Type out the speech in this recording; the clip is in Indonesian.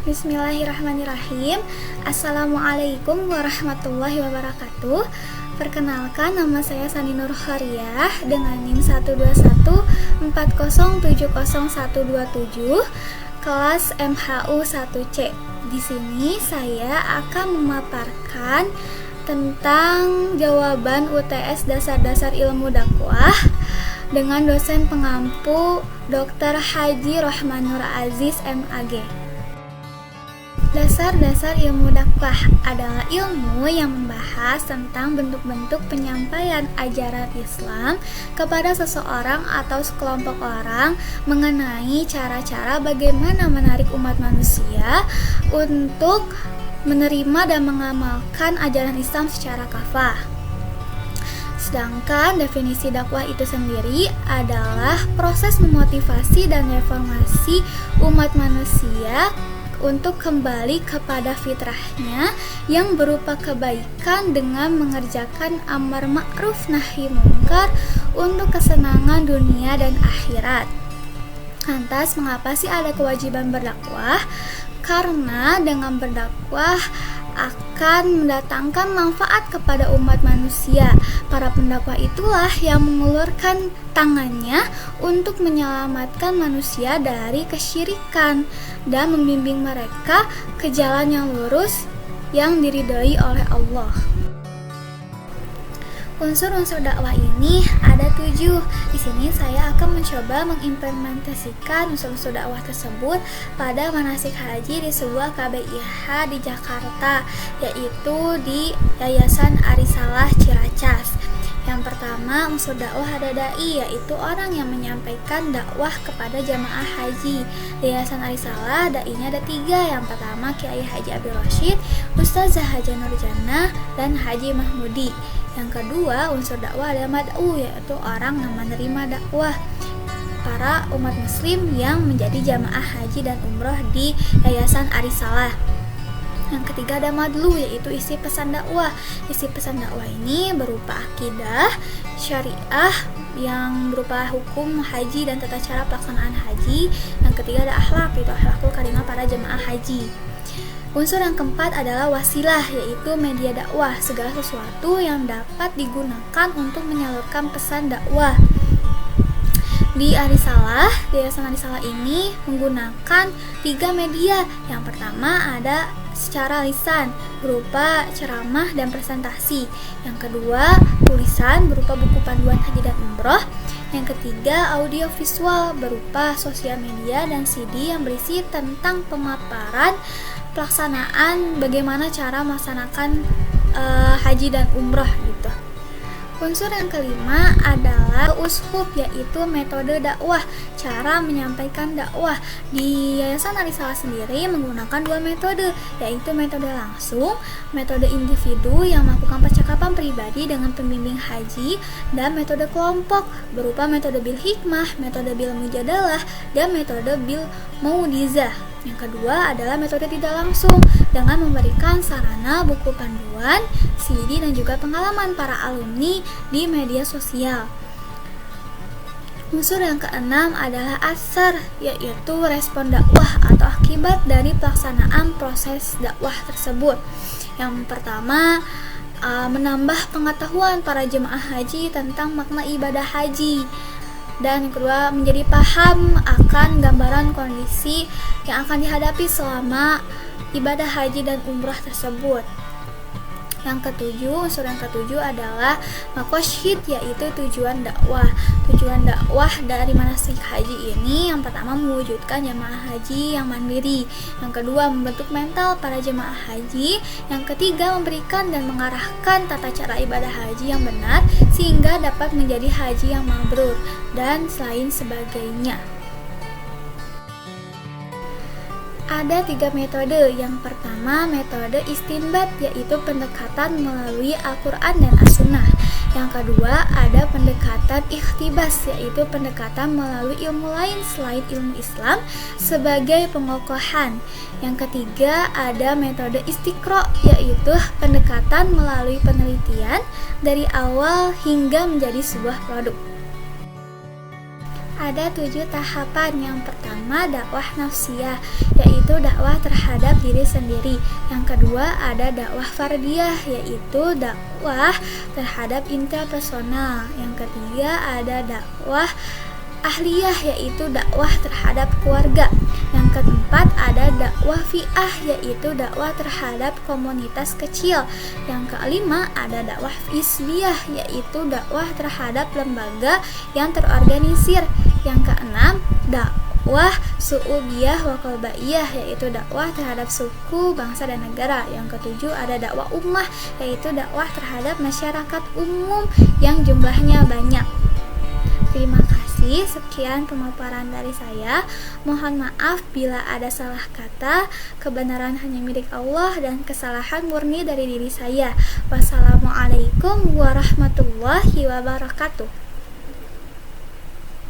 Bismillahirrahmanirrahim. Assalamualaikum warahmatullahi wabarakatuh. Perkenalkan, nama saya Sani Nur Khariah dengan NIM 12140700127 kelas MHU 1C. Di sini saya akan memaparkan tentang jawaban UTS dasar-dasar ilmu dakwah dengan dosen pengampu Dr. Haji Rohmanur Aziz MAG. Dasar-dasar ilmu dakwah adalah ilmu yang membahas tentang bentuk-bentuk penyampaian ajaran Islam kepada seseorang atau sekelompok orang mengenai cara-cara bagaimana menarik umat manusia untuk menerima dan mengamalkan ajaran Islam secara kafah. Sedangkan definisi dakwah itu sendiri adalah proses memotivasi dan reformasi umat manusia untuk kembali kepada fitrahnya yang berupa kebaikan dengan mengerjakan amar ma'ruf nahi munkar untuk kesenangan dunia dan akhirat. Lantas, mengapa sih ada kewajiban berdakwah? Karena dengan berdakwah akan mendatangkan manfaat kepada umat manusia. Para pendakwah itulah yang mengulurkan tangannya untuk menyelamatkan manusia dari kesyirikan dan membimbing mereka ke jalan yang lurus yang diridhoi oleh Allah. Unsur-unsur dakwah ini ada 7. Di sini saya akan mencoba mengimplementasikan unsur-unsur dakwah tersebut pada manasik haji di sebuah KBIH di Jakarta, yaitu di Yayasan Arisalah Ciracas. Yang pertama, unsur dakwah ada dai, yaitu orang yang menyampaikan dakwah kepada jamaah haji. Di Yayasan Arisalah, dainya ada 3. Yang pertama, Kiai Haji Abdul Rashid, Ustazah Haja Nurjannah, dan Haji Mahmudi. Yang kedua, unsur dakwah ada mad'u, yaitu orang yang menerima dakwah para umat muslim yang menjadi jamaah haji dan umroh di Yayasan Arisalah. Yang ketiga ada madlu, yaitu isi pesan dakwah. Isi pesan dakwah ini berupa akidah, syariah yang berupa hukum haji dan tata cara pelaksanaan haji. Yang ketiga ada akhlak, yaitu akhlakul karimah para jamaah haji. Unsur yang keempat adalah wasilah, yaitu media dakwah, segala sesuatu yang dapat digunakan untuk menyalurkan pesan dakwah. Di Yayasan Arisalah ini menggunakan 3 media. Yang pertama ada secara lisan, berupa ceramah dan presentasi. Yang kedua, tulisan berupa buku panduan haji dan umroh. Yang ketiga, audio visual berupa sosial media dan CD yang berisi tentang pemaparan pelaksanaan bagaimana cara melaksanakan haji dan umroh gitu. Unsur yang kelima adalah ushub, yaitu metode dakwah, cara menyampaikan dakwah. Di Yayasan Arisalah sendiri menggunakan 2 metode, yaitu metode langsung, metode individu yang melakukan percakapan pribadi dengan pembimbing haji, dan metode kelompok berupa metode bil hikmah, metode bil mujadalah, dan metode bil maudizah. Yang kedua adalah metode tidak langsung dengan memberikan sarana buku panduan, CD, dan juga pengalaman para alumni di media sosial. Unsur yang keenam adalah asar, yaitu respon dakwah atau akibat dari pelaksanaan proses dakwah tersebut. Yang pertama, menambah pengetahuan para jemaah haji tentang makna ibadah haji. Dan yang kedua, menjadi paham akan gambaran kondisi yang akan dihadapi selama ibadah haji dan umrah tersebut. Unsur yang ketujuh adalah maqasid, yaitu tujuan dakwah. Tujuan dakwah dari manasik haji ini yang pertama mewujudkan jemaah haji yang mandiri. Yang kedua, membentuk mental para jemaah haji. Yang ketiga, memberikan dan mengarahkan tata cara ibadah haji yang benar sehingga dapat menjadi haji yang mabrur dan lain sebagainya. Ada 3 metode. Yang pertama, metode istinbat, yaitu pendekatan melalui Al-Quran dan As-Sunnah. Yang kedua, ada pendekatan ikhtibas, yaitu pendekatan melalui ilmu lain selain ilmu Islam sebagai pengokohan. Yang ketiga, ada metode istiqro, yaitu pendekatan melalui penelitian dari awal hingga menjadi sebuah produk. Ada 7 tahapan. Yang pertama dakwah nafsiyah, yaitu dakwah terhadap diri sendiri. Yang kedua ada dakwah fardiyah, yaitu dakwah terhadap interpersonal. Yang ketiga ada dakwah ahliyah, yaitu dakwah terhadap keluarga. Yang keempat ada dakwah fi'ah, yaitu dakwah terhadap komunitas kecil. Yang kelima ada dakwah hizbiyah, yaitu dakwah terhadap lembaga yang terorganisir. Yang keenam dakwah su'ubiyah wa qalbaiyah, yaitu dakwah terhadap suku, bangsa, dan negara. Yang ketujuh ada dakwah ummah, yaitu dakwah terhadap masyarakat umum yang jumlahnya banyak. Terima kasih, sekian pemaparan dari saya. Mohon maaf bila ada salah kata. Kebenaran hanya milik Allah dan kesalahan murni dari diri saya. Wassalamualaikum warahmatullahi wabarakatuh.